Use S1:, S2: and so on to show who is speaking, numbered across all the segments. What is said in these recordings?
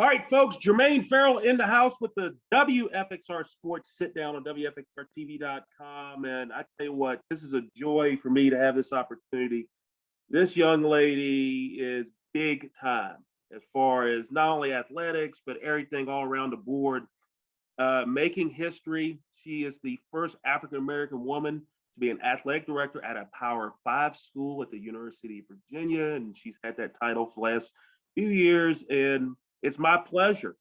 S1: All right, folks, Jermaine Ferrell in the house with the WFXR Sports Sit Down on WFXRTV.com. And I tell you what, this is a joy for me to have this opportunity. This young lady is big time as far as not only athletics, but everything all around the board. Making history. She is the first African-American woman to be an athletic director at a Power 5 school at the University of Virginia. And she's had that title for the last few years. And it's my pleasure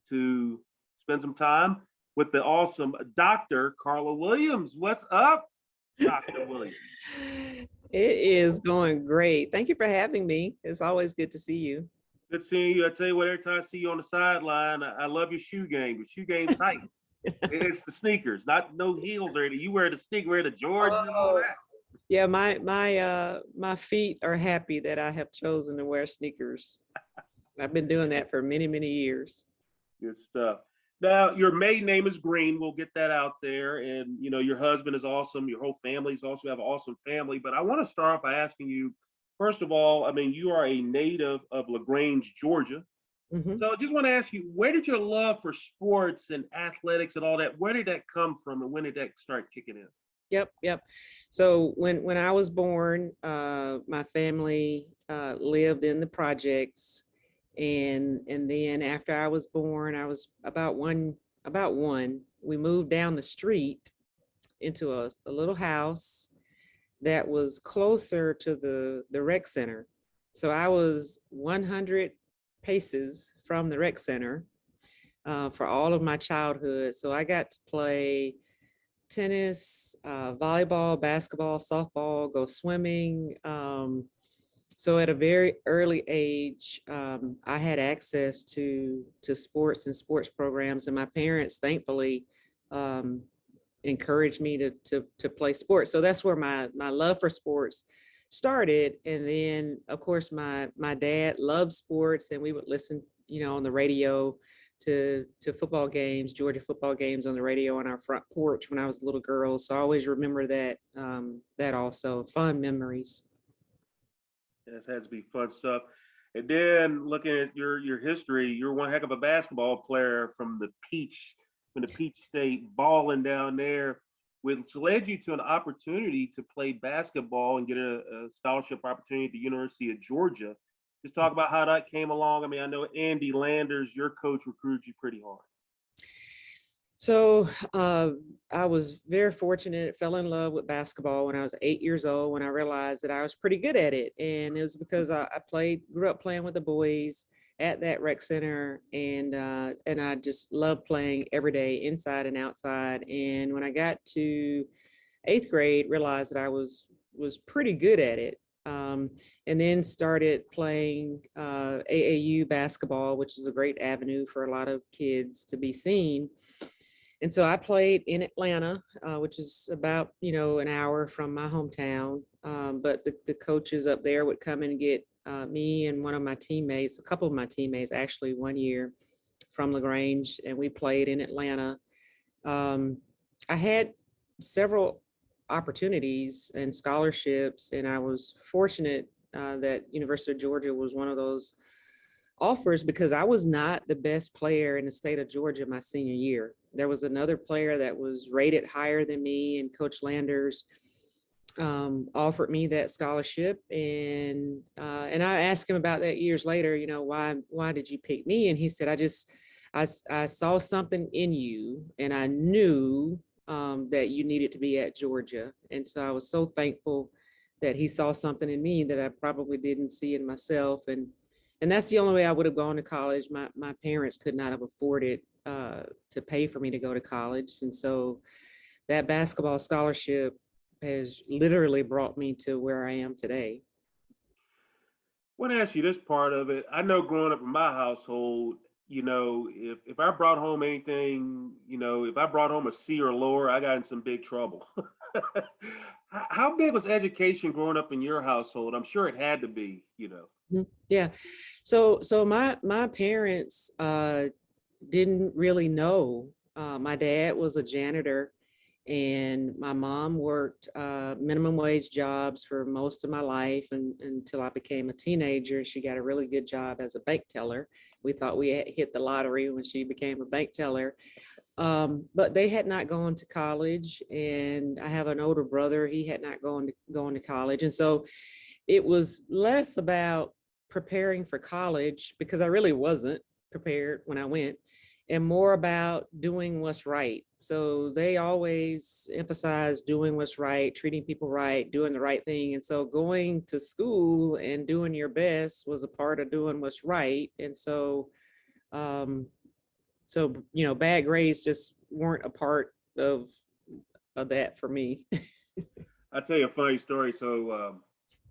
S1: to spend some time with the awesome Dr. Carla Williams. What's up, Dr. Williams?
S2: It is going great. Thank you for having me. It's always good to see you.
S1: Good seeing you. I tell you what, every time I see you on the sideline, I love your shoe game. Your shoe game's tight. It's the sneakers, not no heels or anything. You wear the sneaker, wear the Jordans and all that.
S2: Yeah, my feet are happy that I have chosen to wear sneakers. I've been doing that for many, many years.
S1: Good stuff. Now, your maiden name is Green. We'll get that out there. And, you know, your husband is awesome. Your whole family is also have an awesome family. But I want to start off by asking you, first of all, I mean, you are a native of LaGrange, Georgia. Mm-hmm. So I just want to ask you, where did your love for sports and athletics and all that, where did that come from and when did that start kicking in?
S2: Yep. So when I was born, my family lived in the projects. And then after I was born, I was about one, we moved down the street into a little house that was closer to the rec center. So I was 100 paces from the rec center for all of my childhood. So I got to play tennis, volleyball, basketball, softball, go swimming. So at a very early age, I had access to sports and sports programs, and my parents, thankfully, encouraged me to play sports. So that's where my love for sports started. And then, of course, my dad loved sports, and we would listen, on the radio to football games, Georgia football games on the radio on our front porch when I was a little girl. So I always remember that, that also, fun memories.
S1: It has to be fun stuff. And then looking at your history, you're one heck of a basketball player from the Peach State, balling down there, which led you to an opportunity to play basketball and get a scholarship opportunity at the University of Georgia. Just talk about how that came along. I mean, I know Andy Landers, your coach, recruited you pretty hard.
S2: So I was very fortunate, fell in love with basketball when I was 8 years old, when I realized that I was pretty good at it. And it was because I grew up playing with the boys at that rec center, and I just loved playing every day, inside and outside. And when I got to 8th grade, realized that I was pretty good at it. And then started playing AAU basketball, which is a great avenue for a lot of kids to be seen. And so I played in Atlanta, which is about, an hour from my hometown. But the coaches up there would come and get me and one of my teammates, a couple of my teammates, actually, one year from LaGrange, and we played in Atlanta. I had several opportunities and scholarships, and I was fortunate that University of Georgia was one of those offers, because I was not the best player in the state of Georgia my senior year. There was another player that was rated higher than me, and Coach Landers offered me that scholarship. And I asked him about that years later, why did you pick me? And he said, I saw something in you, and I knew that you needed to be at Georgia. And so I was so thankful that he saw something in me that I probably didn't see in myself. And that's the only way I would have gone to college. My parents could not have afforded to pay for me to go to college. And so that basketball scholarship has literally brought me to where I am today.
S1: I want to ask you this part of it. I know growing up in my household, if I brought home anything, if I brought home a C or lower, I got in some big trouble. How big was education growing up in your household? I'm sure it had to be,
S2: Yeah. So my parents didn't really know. My dad was a janitor, And my mom worked minimum wage jobs for most of my life until I became a teenager. She got a really good job as a bank teller. We thought we had hit the lottery when she became a bank teller. But they had not gone to college, and I have an older brother. He had not gone to college. And so it was less about preparing for college, because I really wasn't prepared when I went, and more about doing what's right. So they always emphasize doing what's right, treating people right, doing the right thing. And so going to school and doing your best was a part of doing what's right. And so, bad grades just weren't a part of that for me.
S1: I'll tell you a funny story. So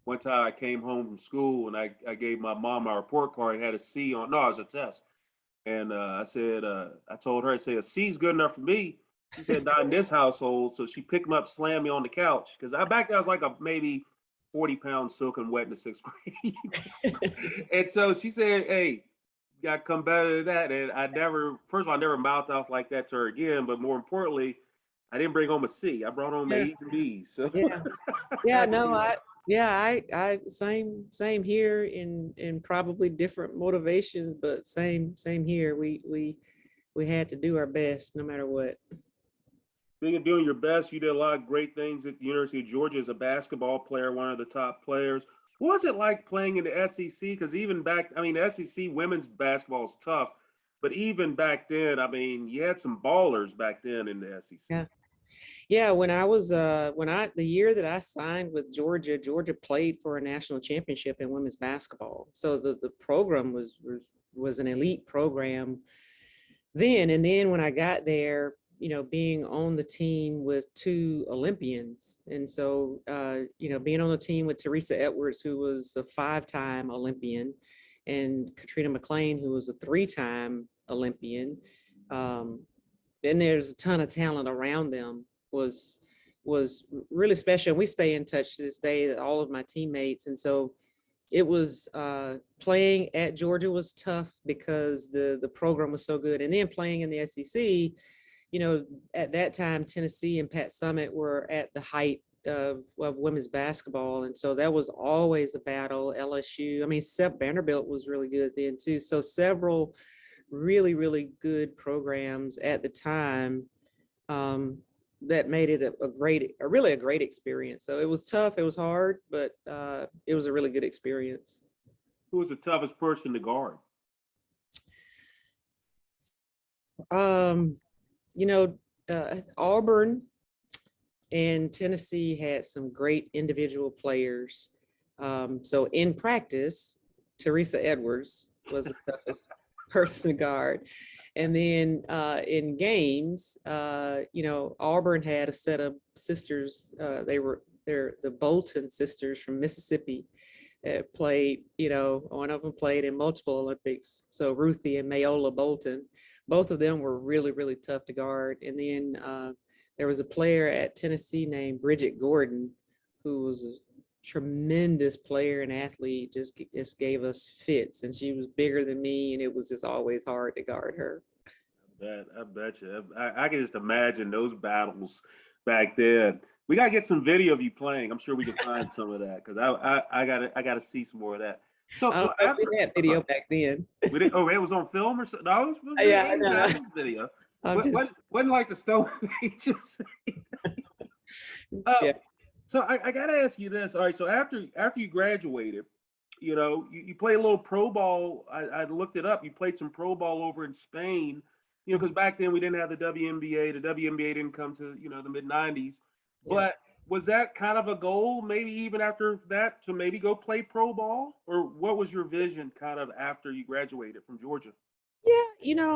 S1: one time I came home from school and I gave my mom my report card and had a C on. No, it was a test. And I said, I told her, I said, a C's good enough for me. She said, not in this household. So she picked me up, slammed me on the couch. Because back then I was like a maybe 40-pound soaking wet in the 6th grade. And so she said, hey, you got to come better than that. And first of all, I never mouthed off like that to her again. But more importantly, I didn't bring home a C. I brought home A's and B's. So
S2: I same here in probably different motivations, but same here. We had to do our best no matter what.
S1: Speaking of doing your best, you did a lot of great things at the University of Georgia as a basketball player, one of the top players. What was it like playing in the SEC? Because even back, the SEC women's basketball is tough, but even back then, you had some ballers back then in the SEC.
S2: Yeah. Yeah, when I was the year that I signed with Georgia played for a national championship in women's basketball. So the program was an elite program then. And then when I got there, being on the team with 2 Olympians. And so, being on the team with Teresa Edwards, who was a 5-time Olympian, and Katrina McLean, who was a 3-time Olympian. Then there's a ton of talent around them, was really special. And we stay in touch to this day, all of my teammates. And so it was playing at Georgia was tough because the program was so good. And then playing in the SEC, at that time, Tennessee and Pat Summitt were at the height of women's basketball. And so that was always a battle. LSU, Sep Vanderbilt was really good then too. So several really, really good programs at the time that made it a really great experience. So it was tough, it was hard, but it was a really good experience.
S1: Who was the toughest person to guard?
S2: Auburn and Tennessee had some great individual players. So in practice, Teresa Edwards was the toughest person to guard. And then in games, Auburn had a set of sisters. They're the Bolton sisters from Mississippi that played, one of them played in multiple Olympics. So Ruthie and Mayola Bolton, both of them were really, really tough to guard. And then there was a player at Tennessee named Bridget Gordon, who was a tremendous player and athlete, just gave us fits, and she was bigger than me, and it was just always hard to guard her.
S1: I bet you. I can just imagine those battles back then. We gotta get some video of you playing. I'm sure we can find some of that, because I gotta see some more of that. So
S2: we had video back then.
S1: We did, it was on film or something? No, it was
S2: yeah, no.
S1: video. Wasn't like the Stone Ages.
S2: Yeah.
S1: So I gotta ask you this. All right, so after you graduated, you played a little pro ball. I looked it up. You played some pro ball over in Spain, because back then we didn't have the WNBA. The WNBA didn't come to, the mid 90s. Yeah. But was that kind of a goal, maybe even after that, to maybe go play pro ball? Or what was your vision kind of after you graduated from Georgia?
S2: Yeah,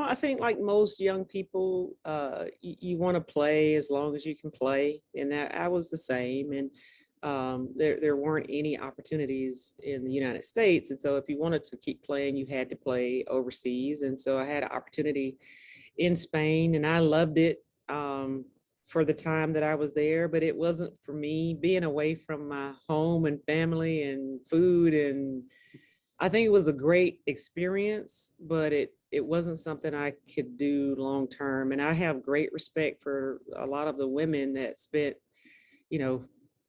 S2: I think like most young people, you want to play as long as you can play. And that I was the same. And there weren't any opportunities in the United States. And so if you wanted to keep playing, you had to play overseas. And so I had an opportunity in Spain, and I loved it for the time that I was there. But it wasn't for me, being away from my home and family and food. And I think it was a great experience, but it it wasn't something I could do long term. And I have great respect for a lot of the women that spent,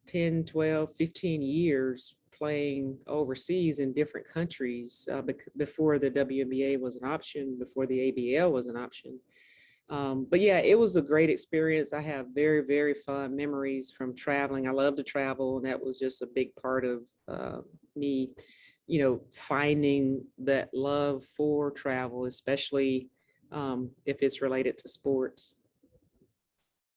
S2: 10, 12, 15 years playing overseas in different countries before the WNBA was an option, before the ABL was an option. But yeah, it was a great experience. I have very, very fun memories from traveling. I love to travel, and that was just a big part of me, finding that love for travel, especially if it's related to sports.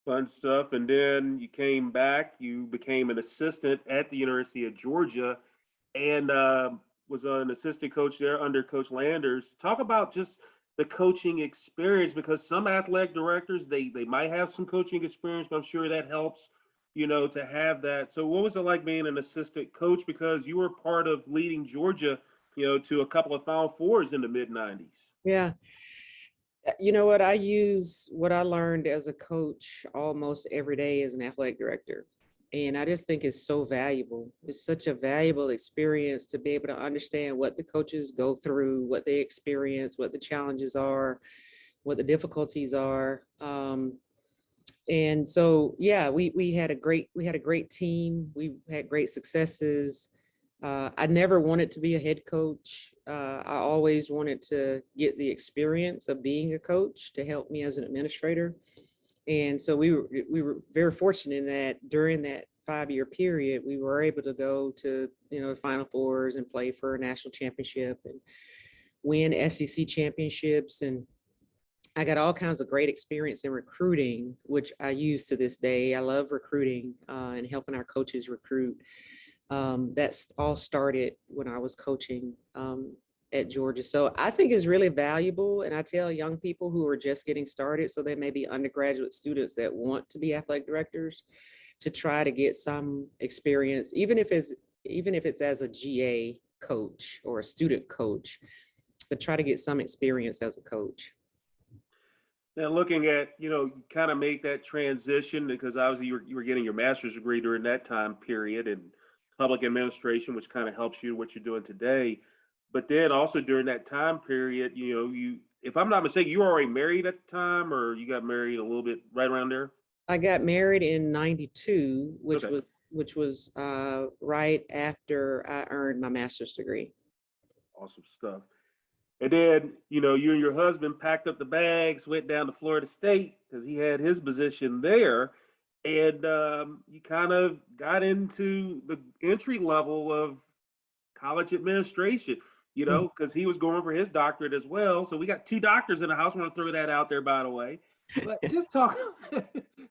S1: Fun stuff. And then you came back, you became an assistant at the University of Georgia and was an assistant coach there under Coach Landers. Talk about just the coaching experience, because some athletic directors, they might have some coaching experience, but I'm sure that helps, to have that. So what was it like being an assistant coach? Because you were part of leading Georgia, to a couple of Final Fours in the mid 90s.
S2: Yeah. You know what? I use what I learned as a coach almost every day as an athletic director. And I just think it's so valuable. It's such a valuable experience to be able to understand what the coaches go through, what they experience, what the challenges are, what the difficulties are. And so, yeah, we had a great team. We had great successes. I never wanted to be a head coach. I always wanted to get the experience of being a coach to help me as an administrator. And so we were very fortunate in that during that 5-year period, we were able to go to, Final Fours and play for a national championship and win SEC championships. And I got all kinds of great experience in recruiting, which I use to this day. I love recruiting and helping our coaches recruit. That's all started when I was coaching at Georgia. So I think it's really valuable. And I tell young people who are just getting started, so they may be undergraduate students that want to be athletic directors, to try to get some experience, even if it's as a GA coach or a student coach, but try to get some experience as a coach.
S1: Now, looking at, you kind of make that transition because obviously you were getting your master's degree during that time period in public administration, which kind of helps you what you're doing today. But then also during that time period, if I'm not mistaken, you were already married at the time, or you got married a little bit right around there?
S2: I got married in 92,
S1: Okay.
S2: which was right after I earned my master's degree.
S1: Awesome stuff. And then, you and your husband packed up the bags, went down to Florida State because he had his position there. And you kind of got into the entry level of college administration, because he was going for his doctorate as well. So we got 2 doctors in the house. I want to throw that out there, by the way. But just talk,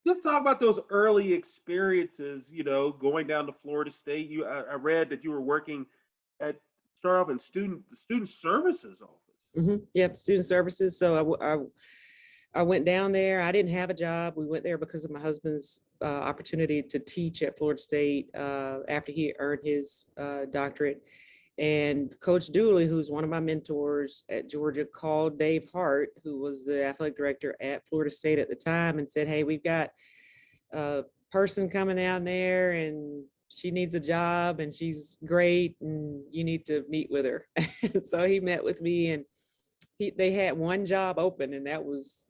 S1: just talk about those early experiences, going down to Florida State. I read that you were working start off in student services office.
S2: Yep, student services. So I went down there. I didn't have a job. We went there because of my husband's opportunity to teach at Florida State after he earned his doctorate. And Coach Dooley, who's one of my mentors at Georgia, called Dave Hart, who was the athletic director at Florida State at the time, and said, "Hey, we've got a person coming down there and she needs a job and she's great and you need to meet with her." So he met with me, and they had one job open, and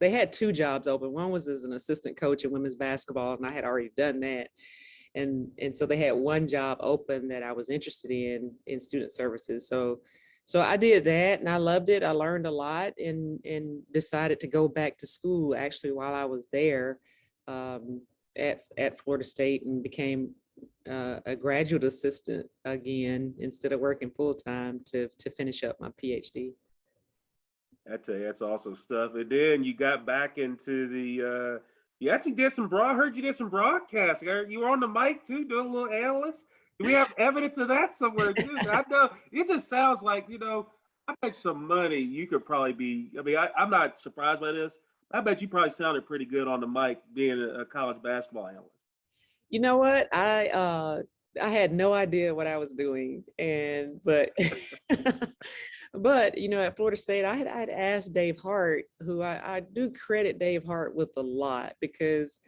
S2: they had 2 jobs open. One was as an assistant coach in women's basketball, and I had already done that. And so they had one job open that I was interested in student services. So I did that, and I loved it. I learned a lot, and decided to go back to school actually while I was there at Florida State, and became a graduate assistant again instead of working full time to finish up my PhD.
S1: I tell you, that's awesome stuff. And then you got back into the you actually did I heard you did some broadcasting. You were on the mic too, doing a little analyst. Do we have evidence of that somewhere too? I know it just sounds like, I bet some money you could probably be. I mean, I'm not surprised by this. I bet you probably sounded pretty good on the mic being a college basketball analyst.
S2: You know what? I had no idea what I was doing, but at Florida State, I'd asked Dave Hart, who I do credit Dave Hart with a lot, because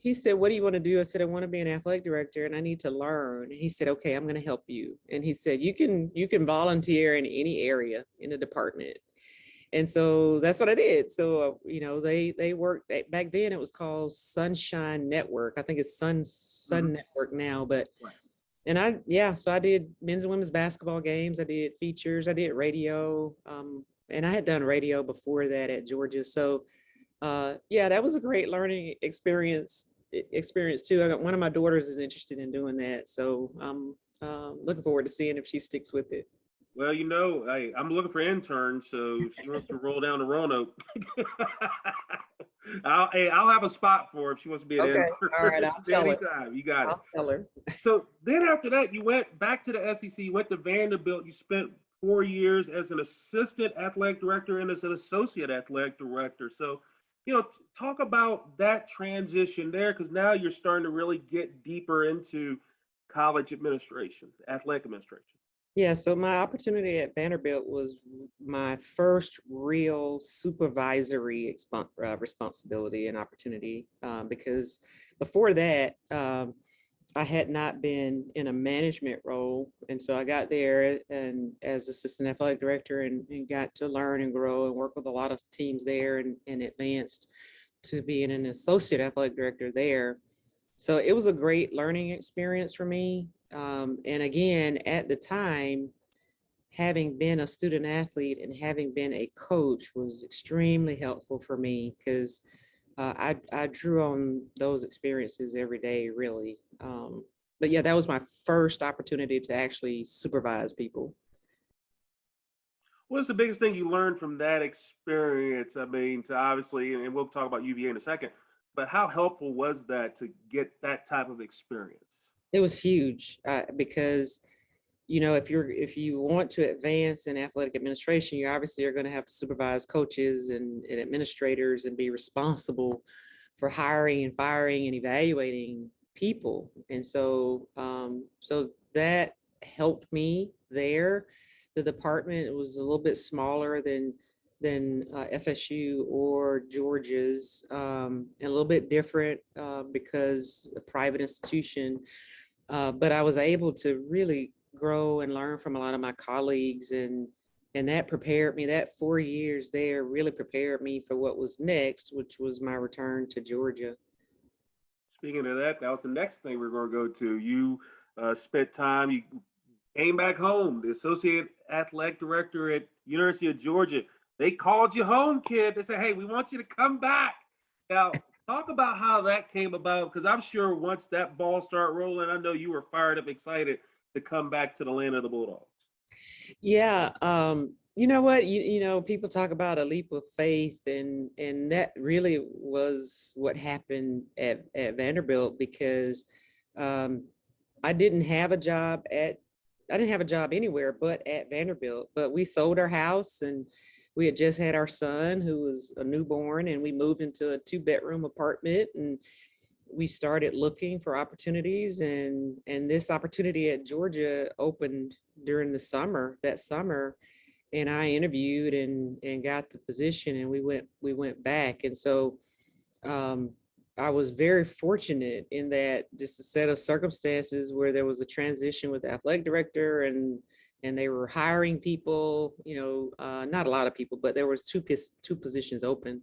S2: he said, "What do you want to do?" I said, "I want to be an athletic director and I need to learn." And he said, "Okay, I'm going to help you." And he said, you can volunteer in any area in a department." And so that's what I did. So, they worked back then. It was called Sunshine Network. I think it's Sun Network now, but
S1: Right.
S2: so I did men's and women's basketball games. I did features. I did radio. And I had done radio before that at Georgia. So, that was a great learning experience too. One of my daughters is interested in doing that. So I'm looking forward to seeing if she sticks with it.
S1: Well, hey, I'm looking for interns, so if she wants to roll down to Roanoke, I'll have a spot for her if she wants to be an
S2: Okay.
S1: intern.
S2: All right. I'll tell her.
S1: Anytime. You got it.
S2: I'll tell her.
S1: So then after that, you went back to the SEC, you went to Vanderbilt. You spent 4 years as an assistant athletic director and as an associate athletic director. So, talk about that transition there, because now you're starting to really get deeper into college administration, athletic administration.
S2: Yeah, so my opportunity at Vanderbilt was my first real supervisory responsibility and opportunity, because before that, I had not been in a management role. And so I got there and as assistant athletic director and got to learn and grow and work with a lot of teams there and advanced to being an associate athletic director there. So it was a great learning experience for me. And again, at the time, having been a student athlete and having been a coach was extremely helpful for me because I drew on those experiences every day, really. But yeah, that was my first opportunity to actually supervise people.
S1: What's the biggest thing you learned from that experience? I mean, to obviously, and we'll talk about UVA in a second, but how helpful was that to get that type of experience?
S2: It was huge because, if you want to advance in athletic administration, you obviously are going to have to supervise coaches and administrators and be responsible for hiring and firing and evaluating people. And so, so that helped me there. The department was a little bit smaller than FSU or Georgia's, and a little bit different because a private institution. But I was able to really grow and learn from a lot of my colleagues, and that prepared me. That 4 years there really prepared me for what was next, which was my return to Georgia.
S1: Speaking of that, that was the next thing we're going to go to. You spent time, you came back home, the associate athletic director at University of Georgia. They called you home, kid. They said, hey, we want you to come back. Now, talk about how that came about, because I'm sure once that ball started rolling, I know you were fired up, excited to come back to the land of the Bulldogs.
S2: Yeah. You know what, people talk about a leap of faith, and that really was what happened at Vanderbilt, because I didn't have a job anywhere but at Vanderbilt. But we sold our house and we had just had our son, who was a newborn, and we moved into a 2-bedroom apartment, and we started looking for opportunities, and this opportunity at Georgia opened during that summer, and I interviewed and got the position, and we went back. And so I was very fortunate in that just a set of circumstances where there was a transition with the athletic director, and they were hiring people, not a lot of people, but there was two positions open.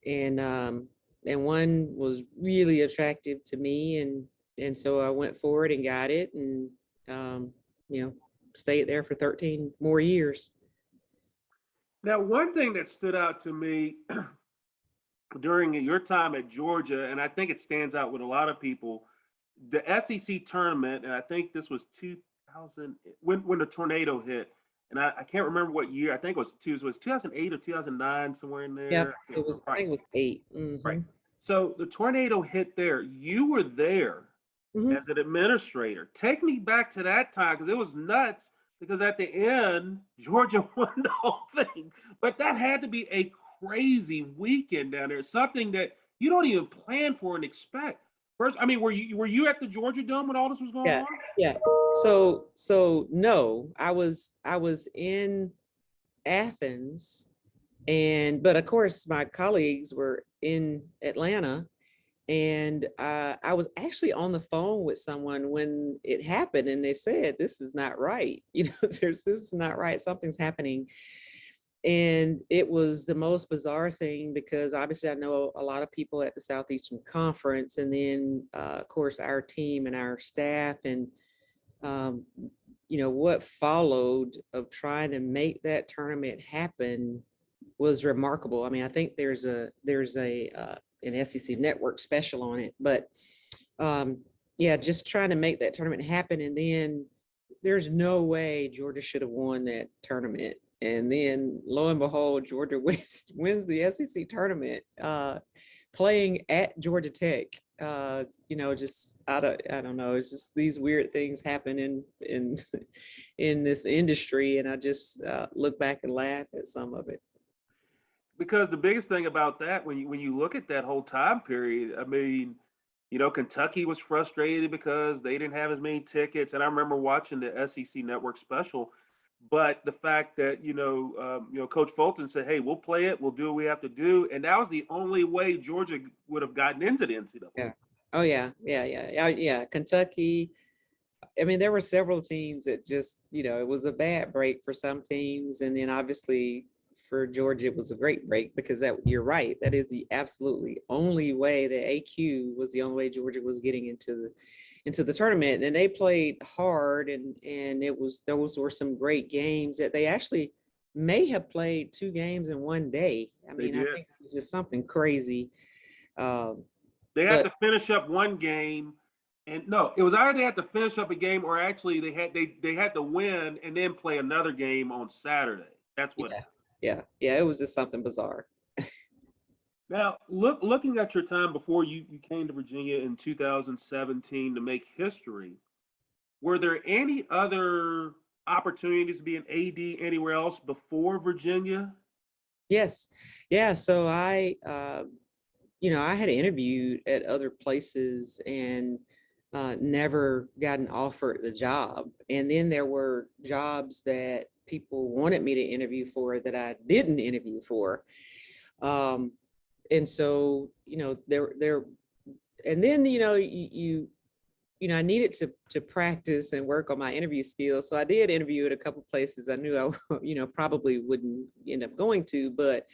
S2: And one was really attractive to me. And so I went forward and got it, and, stayed there for 13 more years.
S1: Now, one thing that stood out to me during your time at Georgia, and I think it stands out with a lot of people, the SEC tournament, and I think this was 2000, when the tornado hit, and I can't remember what year. I think it was 2008 or 2009, somewhere in there.
S2: Yeah, it was, I think it was 8. Mm-hmm.
S1: Right. So the tornado hit there. You were there as an administrator. Take me back to that time, because it was nuts, because at the end, Georgia won the whole thing. But that had to be a crazy weekend down there, something that you don't even plan for and expect. First, I mean, were you at the Georgia Dome when all this was going on?
S2: Yeah. So no, I was in Athens, but of course my colleagues were in Atlanta, and I was actually on the phone with someone when it happened, and they said, this is not right. This is not right. Something's happening. And it was the most bizarre thing because obviously I know a lot of people at the Southeastern Conference, and then of course our team and our staff, and um, what followed of trying to make that tournament happen was remarkable. I mean, I think there's an SEC network special on it, but yeah, just trying to make that tournament happen. And then there's no way Georgia should have won that tournament. And then lo and behold, Georgia wins the SEC tournament, playing at Georgia Tech. Just I don't know. It's just these weird things happen in in this industry, and I just look back and laugh at some of it.
S1: Because the biggest thing about that, when you look at that whole time period, I mean, Kentucky was frustrated because they didn't have as many tickets, and I remember watching the SEC Network special. But the fact that Coach Fulton said, "Hey, we'll play it. We'll do what we have to do," and that was the only way Georgia would have gotten into the NCAA.
S2: Yeah. Oh yeah. Yeah. Kentucky. I mean, there were several teams that just, it was a bad break for some teams, and then obviously for Georgia, it was a great break because you're right. That is the absolutely only way. The AQ was the only way Georgia was getting into the tournament, and they played hard, and those were some great games that they actually may have played 2 games in one day. I mean, I think it was just something crazy.
S1: They had to finish up one game, and no, it was either they had to finish up a game or actually they had to win and then play another game on Saturday. That's what.
S2: Yeah. It was just something bizarre.
S1: Now, looking at your time before you came to Virginia in 2017 to make history, were there any other opportunities to be an AD anywhere else before Virginia?
S2: Yes. Yeah. So I had interviewed at other places and never gotten offered the job. And then there were jobs that people wanted me to interview for that I didn't interview for. And so, there, and then, I needed to practice and work on my interview skills. So I did interview at a couple places I knew I, probably wouldn't end up going to, but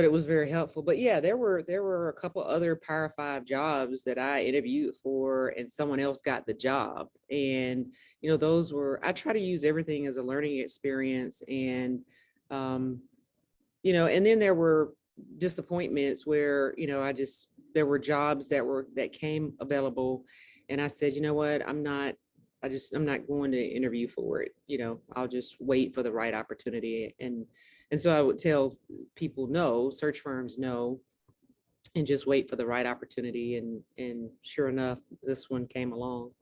S2: it was very helpful. But yeah, there were a couple other Power 5 jobs that I interviewed for and someone else got the job. And, I try to use everything as a learning experience. And, and then there were disappointments where, there were jobs that came available. And I said, you know what, I'm not going to interview for it. I'll just wait for the right opportunity. And so I would tell people no, search firms no, and just wait for the right opportunity. And sure enough, this one came along.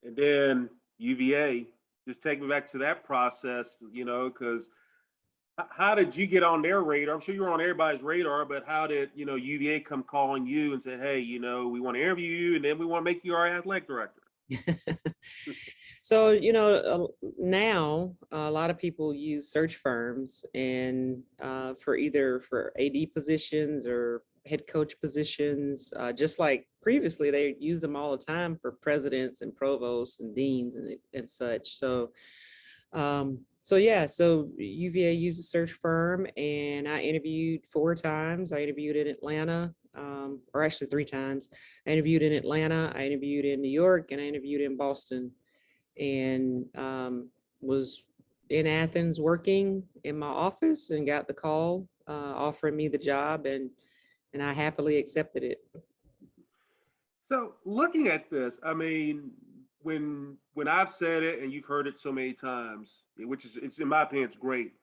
S1: And then UVA, just take me back to that process, because how did you get on their radar? I'm sure you were on everybody's radar, but how did, UVA come calling you and say, hey, we want to interview you and then we want to make you our athletic director?
S2: So, now a lot of people use search firms and for AD positions or head coach positions, just like previously they used them all the time for presidents and provosts and deans and such. So, so UVA used a search firm, and I interviewed 4 times. I interviewed in Atlanta, or actually 3 times. I interviewed in Atlanta, I interviewed in New York, and I interviewed in Boston. And was in Athens working in my office and got the call offering me the job, and I happily accepted it.
S1: So looking at this, I mean, when I've said it and you've heard it so many times, which is, it's, in my opinion, it's great.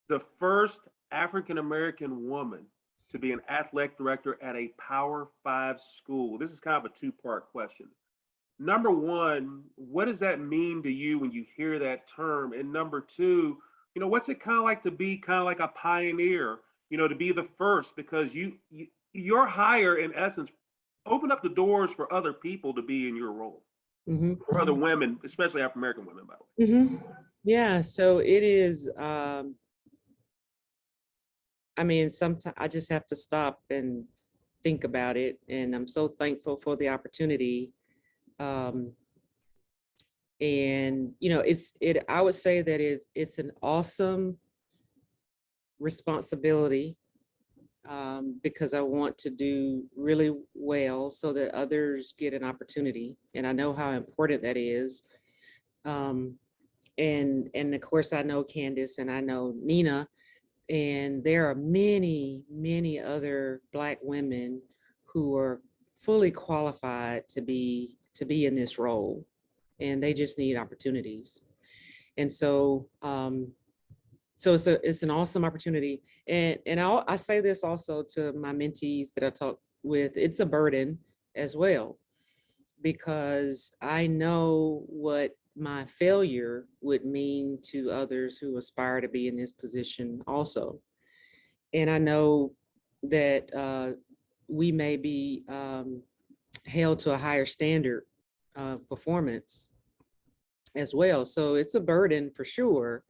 S1: The first African-American woman to be an athletic director at a Power 5 school. This is kind of a 2-part question. Number one, what does that mean to you when you hear that term? And number 2, what's it kind of like to be kind of like a pioneer, to be the first, because your hire, in essence, opened up the doors for other people to be in your role, for other women, especially African-American women, by the way.
S2: Yeah, so it is, I mean, sometimes I just have to stop and think about it. And I'm so thankful for the opportunity. And, you know, I would say that it's an awesome responsibility, because I want to do really well so that others get an opportunity. And I know how important that is. And of course, I know Candace and I know Nina, and there are many, many other Black women who are fully qualified to be in this role, and they just need opportunities. And so, so it's an awesome opportunity. And I say this also to my mentees that I talk with, it's a burden as well, because I know what my failure would mean to others who aspire to be in this position also. And I know that we may be held to a higher standard of performance as well. So it's a burden for sure.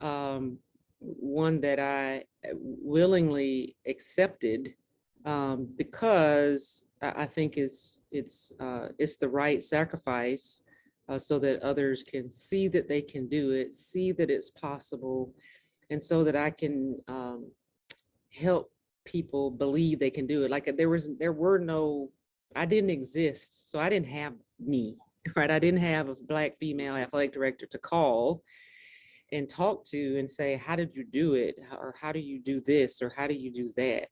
S2: One that I willingly accepted, because I think it's the right sacrifice, so that others can see that they can do it, see that it's possible, and so that I can help people believe they can do it. Like I didn't exist, so I didn't have me, right? I didn't have a Black female athletic director to call and talk to and say, how did you do it? Or how do you do this? Or how do you do that?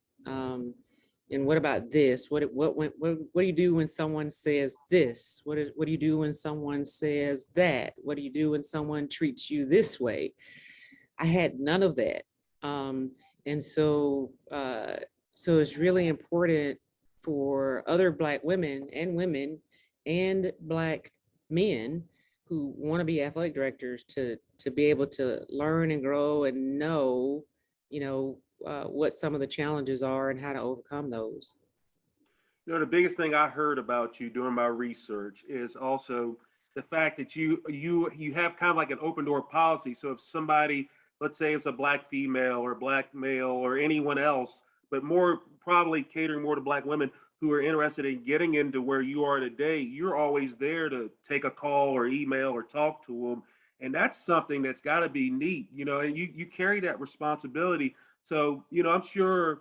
S2: And what about this? What do you do when someone says this? What do you do when someone says that? What do you do when someone treats you this way? I had none of that. And so it's really important for other Black women and Black men who want to be athletic directors to be able to learn and grow and know, what some of the challenges are and how to overcome those.
S1: You know, the biggest thing I heard about you during my research is also the fact that you have kind of like an open door policy. So if somebody, let's say it's a Black female or Black male or anyone else, but more probably catering more to Black women who are interested in getting into where you are today, you're always there to take a call or email or talk to them. And that's something that's got to be neat, and you carry that responsibility. So, I'm sure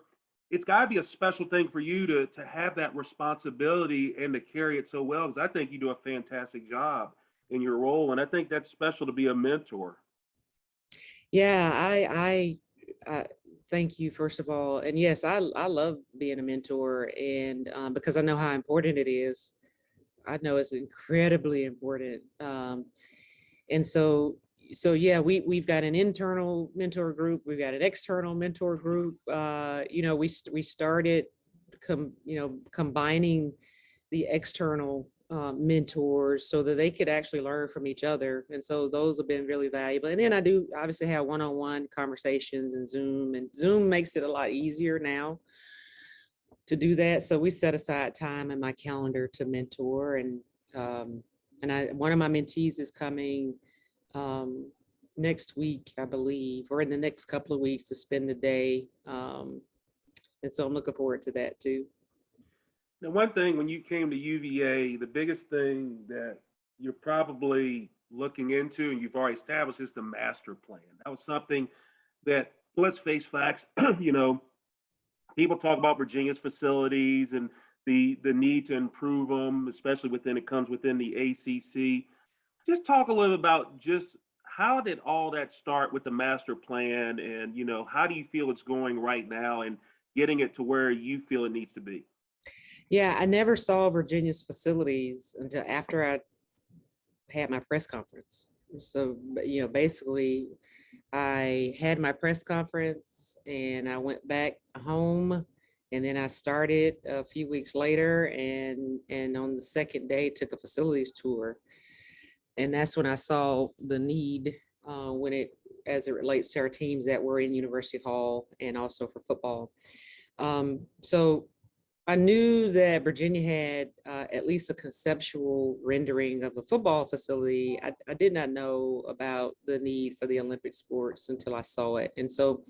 S1: it's got to be a special thing for you to have that responsibility and to carry it so well, because I think you do a fantastic job in your role. And I think that's special to be a mentor.
S2: Yeah, I thank you, first of all. And yes, I love being a mentor, and because I know how important it is. I know it's incredibly important. And so yeah, we've got an internal mentor group, we've got an external mentor group. We started combining the external mentors so that they could actually learn from each other. And so those have been really valuable. And then I do obviously have one-on-one conversations and Zoom makes it a lot easier now to do that. So we set aside time in my calendar to mentor. And one of my mentees is coming next week, I believe, or in the next couple of weeks to spend the day. And so I'm looking forward to that too.
S1: Now, one thing when you came to UVA, the biggest thing that you're probably looking into and you've already established is the master plan. That was something that, let's face facts, people talk about Virginia's facilities and the need to improve them, especially comes within the ACC. Just talk a little about just how did all that start with the master plan, and how do you feel it's going right now and getting it to where you feel it needs to be?
S2: Yeah, I never saw Virginia's facilities until after I had my press conference. So, basically I had my press conference and I went back home, and then I started a few weeks later, and on the second day took a facilities tour. And that's when I saw the need as it relates to our teams that were in University Hall and also for football. So I knew that Virginia had at least a conceptual rendering of a football facility. I did not know about the need for the Olympic sports until I saw it. And so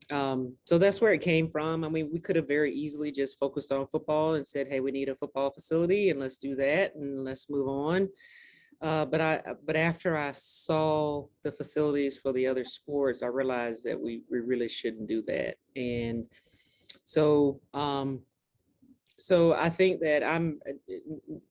S2: that's where it came from. I mean, we could have very easily just focused on football and said, hey, we need a football facility and let's do that and let's move on. But after I saw the facilities for the other sports, I realized that we really shouldn't do that. And so, so I think that I'm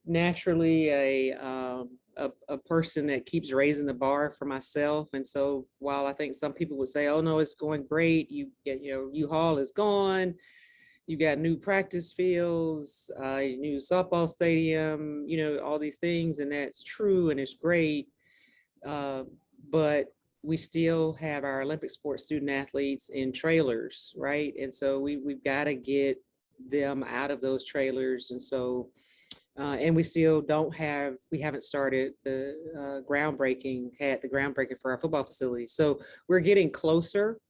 S2: naturally a person that keeps raising the bar for myself. And so while I think some people would say, "Oh no, it's going great. You get, U-Haul is gone. You got new practice fields, new softball stadium, all these things," and that's true and it's great. Uh, but we still have our Olympic sports student athletes in trailers, right? And so we've got to get them out of those trailers. And so, and we haven't started the had the groundbreaking for our football facility. So we're getting closer,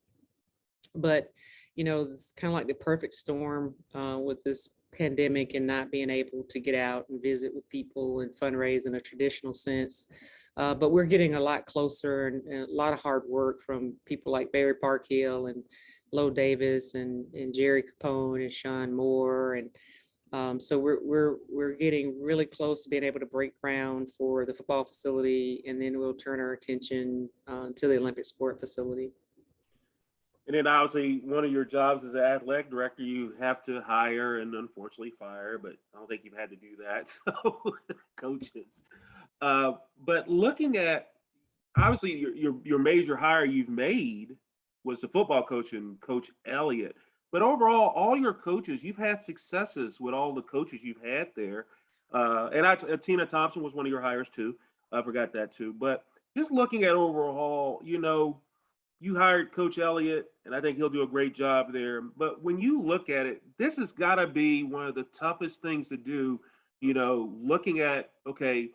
S2: but it's kind of like the perfect storm with this pandemic and not being able to get out and visit with people and fundraise in a traditional sense. But we're getting a lot closer, and a lot of hard work from people like Barry Parkhill and Lo Davis and Jerry Capone and Sean Moore. And so we're getting really close to being able to break ground for the football facility, and then we'll turn our attention to the Olympic sport facility.
S1: And then obviously one of your jobs as an athletic director, you have to hire and unfortunately fire, but I don't think you've had to do that. So coaches. But looking at obviously your major hire you've made was the football coach and Coach Elliott. But overall, all your coaches, you've had successes with all the coaches you've had there. And Tina Thompson was one of your hires too. I forgot that too. But just looking at overall, you hired Coach Elliott, and I think he'll do a great job there. But when you look at it, this has got to be one of the toughest things to do. Looking at, okay,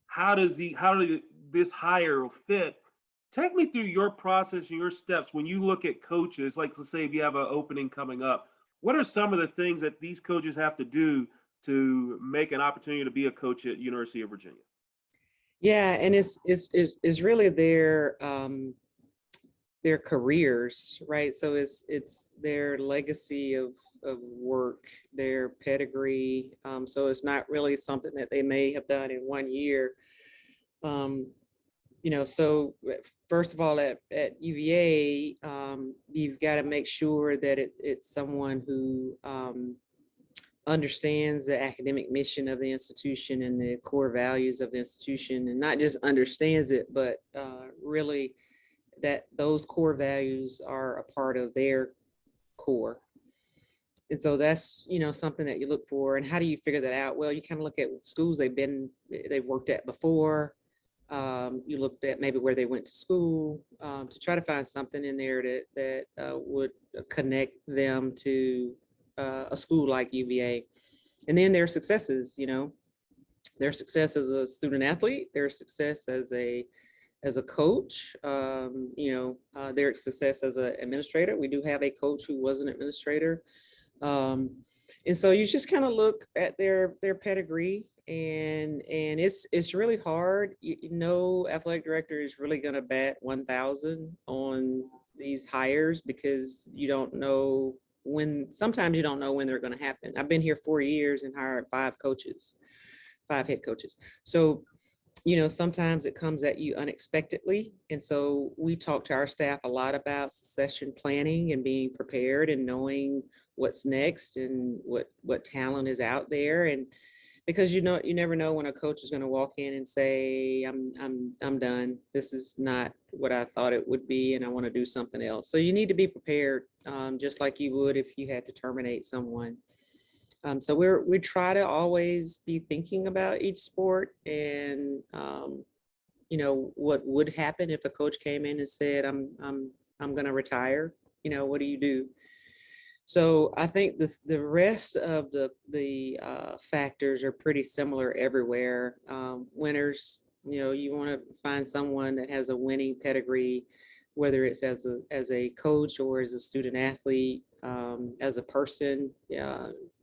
S1: how does this hire fit? Take me through your process and your steps when you look at coaches. Like, let's say if you have an opening coming up, what are some of the things that these coaches have to do to make an opportunity to be a coach at University of Virginia?
S2: Yeah, and it's really their careers, right? So it's their legacy of work, their pedigree. So it's not really something that they may have done in 1 year. So first of all, at UVA, you've got to make sure that it's someone who understands the academic mission of the institution and the core values of the institution, and not just understands it, but really that those core values are a part of their core. And so that's, something that you look for. And how do you figure that out? Well, you kind of look at schools they've worked at before. You looked at maybe where they went to school, to try to find something in there that would connect them to a school like UVA. And then their successes, their success as a student athlete, their success as a coach, their success as an administrator. We do have a coach who was an administrator. And so you just kind of look at their pedigree, and it's really hard. No athletic director is really going to bat 1,000 on these hires, because you don't know sometimes you don't know when they're going to happen. I've been here 4 years and hired 5 head coaches. So sometimes it comes at you unexpectedly. And so we talk to our staff a lot about succession planning and being prepared and knowing what's next and what talent is out there. And because you never know when a coach is going to walk in and say, I'm done. This is not what I thought it would be, and I want to do something else. So you need to be prepared, just like you would if you had to terminate someone. So we try to always be thinking about each sport and what would happen if a coach came in and said, I'm going to retire. What do you do? So I think the rest of the factors are pretty similar everywhere. Winners, you want to find someone that has a winning pedigree, whether it's as a coach or as a student athlete, as a person.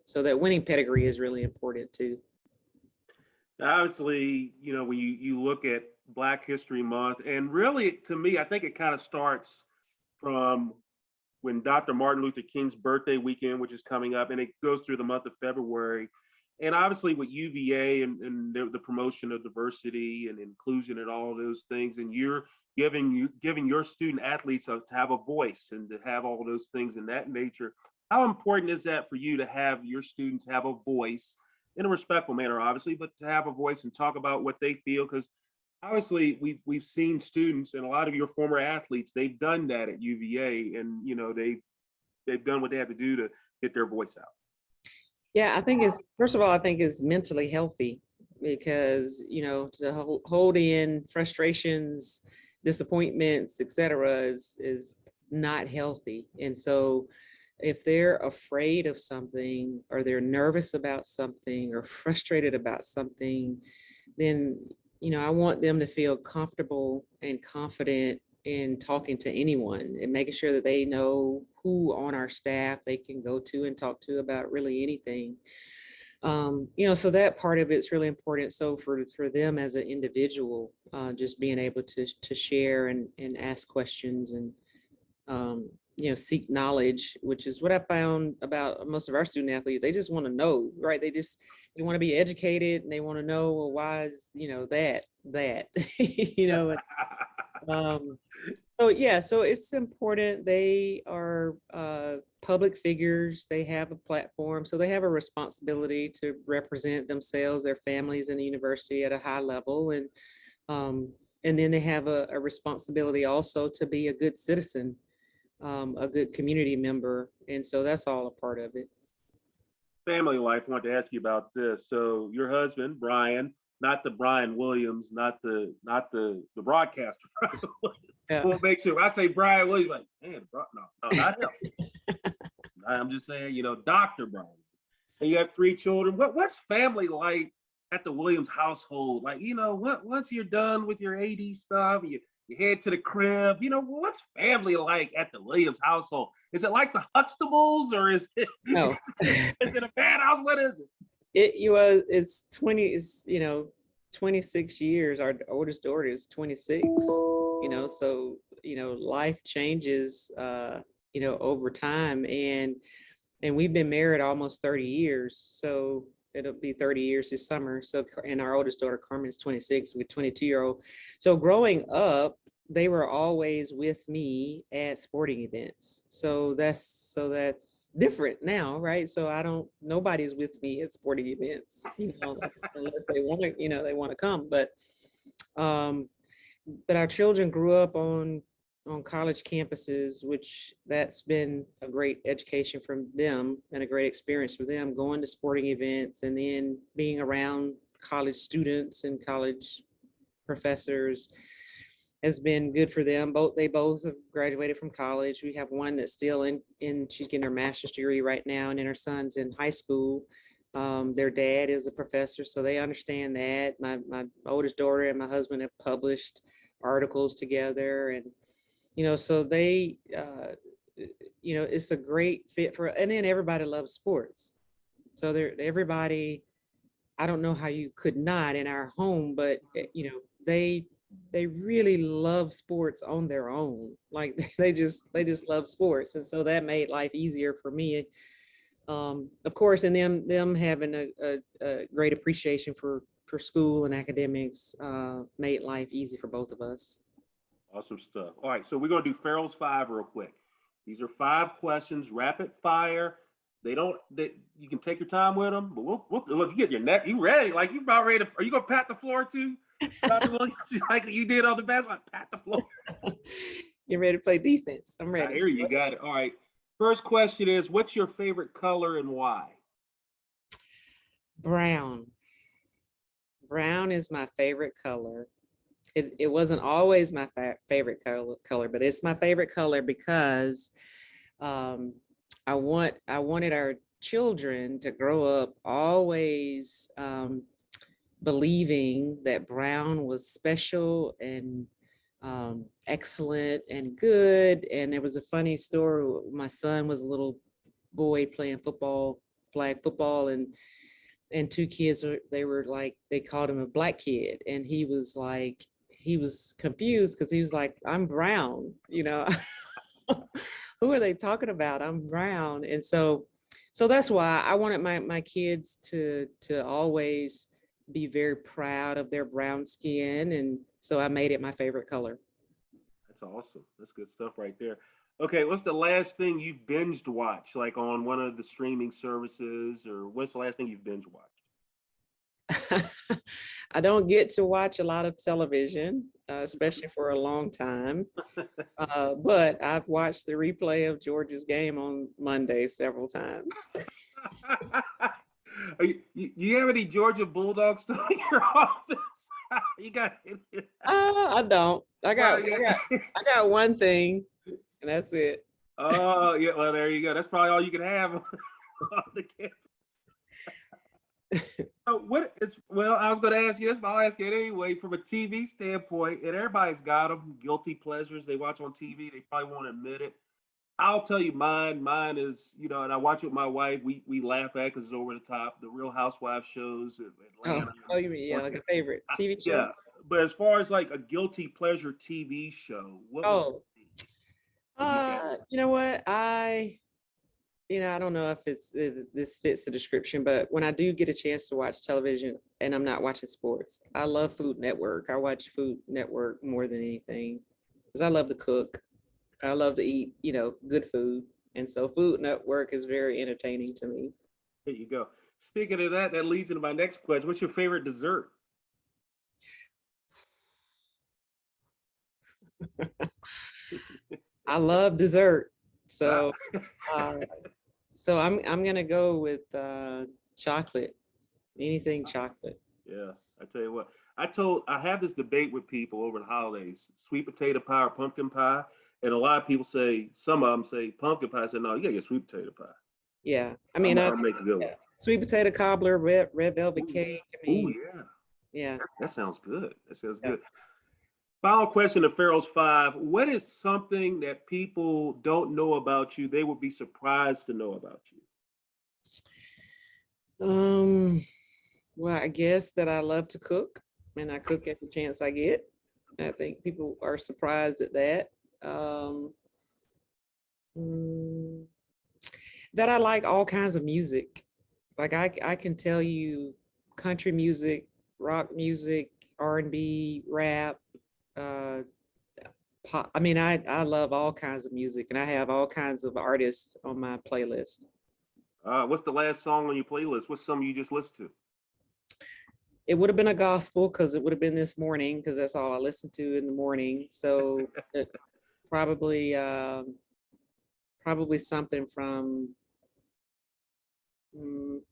S2: So that winning pedigree is really important too.
S1: Obviously, when you look at Black History Month, and really to me, I think it kind of starts from when Dr. Martin Luther King's birthday weekend, which is coming up, and it goes through the month of February. And obviously with UVA and the promotion of diversity and inclusion and all of those things, and you're giving your student athletes to have a voice and to have all those things in that nature. How important is that for you to have your students have a voice in a respectful manner, obviously, but to have a voice and talk about what they feel? Because obviously we've seen students and a lot of your former athletes, they've done that at UVA, and they've done what they had to do to get their voice out.
S2: Yeah, I think it's, first of all, I think it's mentally healthy because, to hold in frustrations, disappointments, etc., is not healthy. And so if they're afraid of something or they're nervous about something or frustrated about something, then, I want them to feel comfortable and confident in talking to anyone and making sure that they know who on our staff they can go to and talk to about really anything. So that part of it's really important. So for them as an individual, just being able to share and ask questions and, seek knowledge, which is what I found about most of our student athletes. They just want to know, right? They want to be educated and they want to know, well, why is, that, so it's important. They are public figures. They have a platform, so they have a responsibility to represent themselves, their families, and the university at a high level, and then they have a responsibility also to be a good citizen, a good community member, and so that's all a part of it.
S1: Family life. I wanted to ask you about this. So your husband, Brian, not the Brian Williams, not the broadcaster.
S2: Yeah.
S1: We'll make sure. I say Brian Williams, like, man, no, not him. I'm just saying, Dr. Brian. And you have 3 children. What's family like at the Williams household? Like, once you're done with your AD stuff, you head to the crib. What's family like at the Williams household? Is it like the Huxtables, or is it
S2: No.
S1: is it a bad house? What is it?
S2: It's 26 years. Our oldest daughter is 26, so, life changes, over time, and we've been married almost 30 years. So it'll be 30 years this summer. So, and our oldest daughter, Carmen, is 26 with 22-year-old. So growing up, they were always with me at sporting events. So that's different now, right? So nobody's with me at sporting events, unless they want to come. But our children grew up on college campuses, which that's been a great education from them and a great experience for them, going to sporting events and then being around college students and college professors has been good for them. They both have graduated from college. We have one that's still in she's getting her master's degree right now, and then her son's in high school. Their dad is a professor, so they understand that. My oldest daughter and my husband have published articles together, and so they it's a great fit for, and then everybody loves sports. So everybody, I don't know how you could not in our home, but they really love sports on their own. Like they just love sports. And so that made life easier for me. Of course, and them having a great appreciation for school and academics made life easy for both of us.
S1: Awesome stuff. All right, so we're gonna do Ferrell's 5 real quick. These are 5 questions, rapid fire. You can take your time with them, but we'll look. You get your neck. You ready? Like you about ready to? Are you gonna pat the floor too? Like you did on the basketball, pat the floor.
S2: You're ready to play defense. I'm ready.
S1: Here you got it. All right. First question is, what's your favorite color and why?
S2: Brown. Brown is my favorite color. It wasn't always my favorite color, but it's my favorite color because I wanted our children to grow up always believing that brown was special and excellent and good. And there was a funny story. My son was a little boy playing flag football, and 2 kids, they called him a black kid, and he was confused because he was like, I'm brown, who are they talking about? I'm brown. And so So that's why I wanted my kids to always be very proud of their brown skin, and so I made it my favorite color.
S1: That's awesome. That's good stuff right there. Okay, what's the last thing you've binged watched, like on one of the streaming services, or what's the last thing you've binge watched?
S2: I don't get to watch a lot of television, especially for a long time. But I've watched the replay of Georgia's game on Monday several times.
S1: You have any Georgia Bulldogs still in your office? You got it.
S2: I don't. I got one thing, and that's it.
S1: Oh, yeah. Well, there you go. That's probably all you can have on the campus. So well, I was going to ask you this, but I'll ask it anyway. From a TV standpoint, and everybody's got them, guilty pleasures they watch on TV. They probably won't admit it. I'll tell you mine. Mine is, and I watch it with my wife. We laugh at because it's over the top. The Real Housewives shows, Atlanta.
S2: You mean, like a favorite TV show?
S1: Yeah, but as far as like a guilty pleasure TV show, what?
S2: You know what? I don't know if this fits the description, but when I do get a chance to watch television and I'm not watching sports, I love Food Network. I watch Food Network more than anything because I love to cook. I love to eat, good food. And so Food Network is very entertaining to me.
S1: There you go. Speaking of that, that leads into my next question. What's your favorite dessert?
S2: I love dessert. So I'm gonna go with chocolate. Anything chocolate.
S1: Yeah, I tell you what. I have this debate with people over the holidays: sweet potato pie or pumpkin pie. And a lot of people say, some of them say pumpkin pie. I said, no, you gotta get sweet potato pie.
S2: Yeah, I mean,
S1: I'll make a good one.
S2: Sweet potato cobbler, red velvet cake.
S1: Oh yeah. That sounds good. Good. Final question to Ferrell's 5. What is something that people don't know about you they would be surprised to know about
S2: you? Well, I guess that I love to cook, and I cook every chance I get. I think people are surprised at that. That I like all kinds of music. Like I can tell you country music, rock music, R&B, rap, pop. I mean, I love all kinds of music, and I have all kinds of artists on my playlist.
S1: What's the last song on your playlist? What's some you just listened to?
S2: It would have been a gospel because it would have been this morning because that's all I listen to in the morning. So probably something from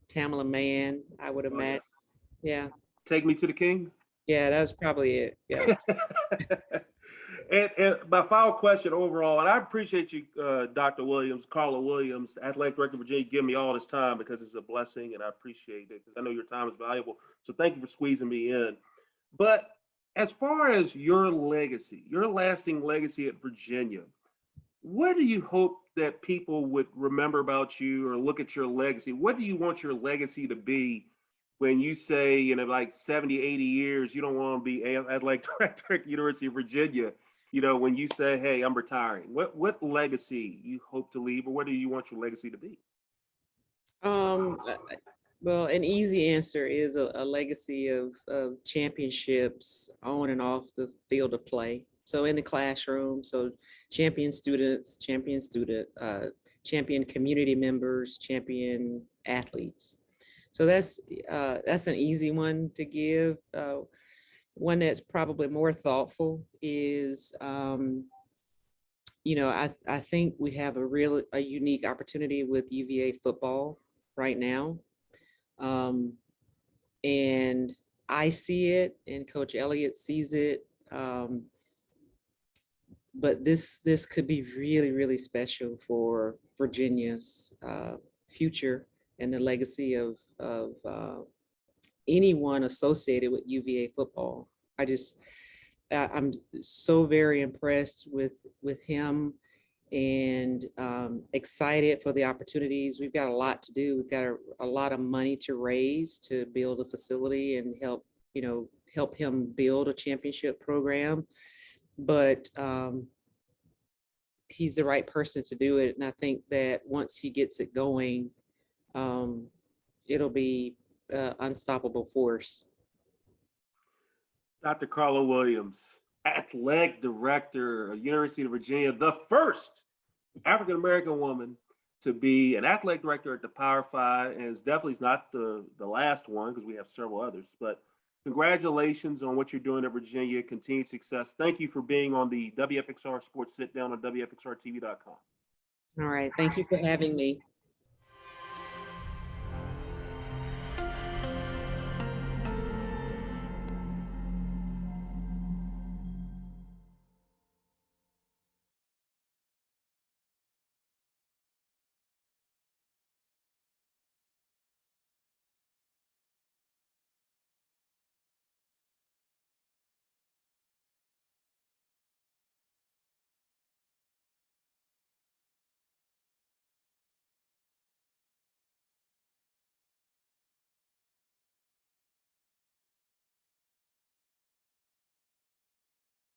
S2: Tamala Mann, I would imagine. Yeah.
S1: Take Me to the King?
S2: Yeah, that was probably it. Yeah.
S1: And my final question overall, and I appreciate you, Dr. Williams, Carla Williams, Athletic Director of Virginia, giving me all this time because it's a blessing and I appreciate it because I know your time is valuable. So thank you for squeezing me in. But as far as your legacy, your lasting legacy at Virginia, what do you hope that people would remember about you or look at your legacy? What do you want your legacy to be when you say, like 70, 80 years, you don't want to be athletic director at the University of Virginia? When you say, hey, I'm retiring, what legacy you hope to leave, or what do you want your legacy to be?
S2: Well, an easy answer is a legacy of championships on and off the field of play. So in the classroom, so champion students, champion community members, champion athletes. So that's an easy one to give. One that's probably more thoughtful is, I think we have a unique opportunity with UVA football right now. And I see it and Coach Elliott sees it. But this could be really, really special for Virginia's future and the legacy of anyone associated with UVA football. I'm so very impressed with him and excited for the opportunities. We've got a lot to do. We've got a lot of money to raise to build a facility and help him build a championship program. But he's the right person to do it. And I think that once he gets it going, it'll be unstoppable force.
S1: Dr. Carla Williams, athletic director of University of Virginia, the first African-American woman to be an athletic director at the Power Five, and it's definitely not the last one because we have several others. But congratulations on what you're doing at Virginia. Continued success. Thank you for being on the WFXR Sports Sit Down on WFXRTV.com.
S2: All right. Thank you for having me.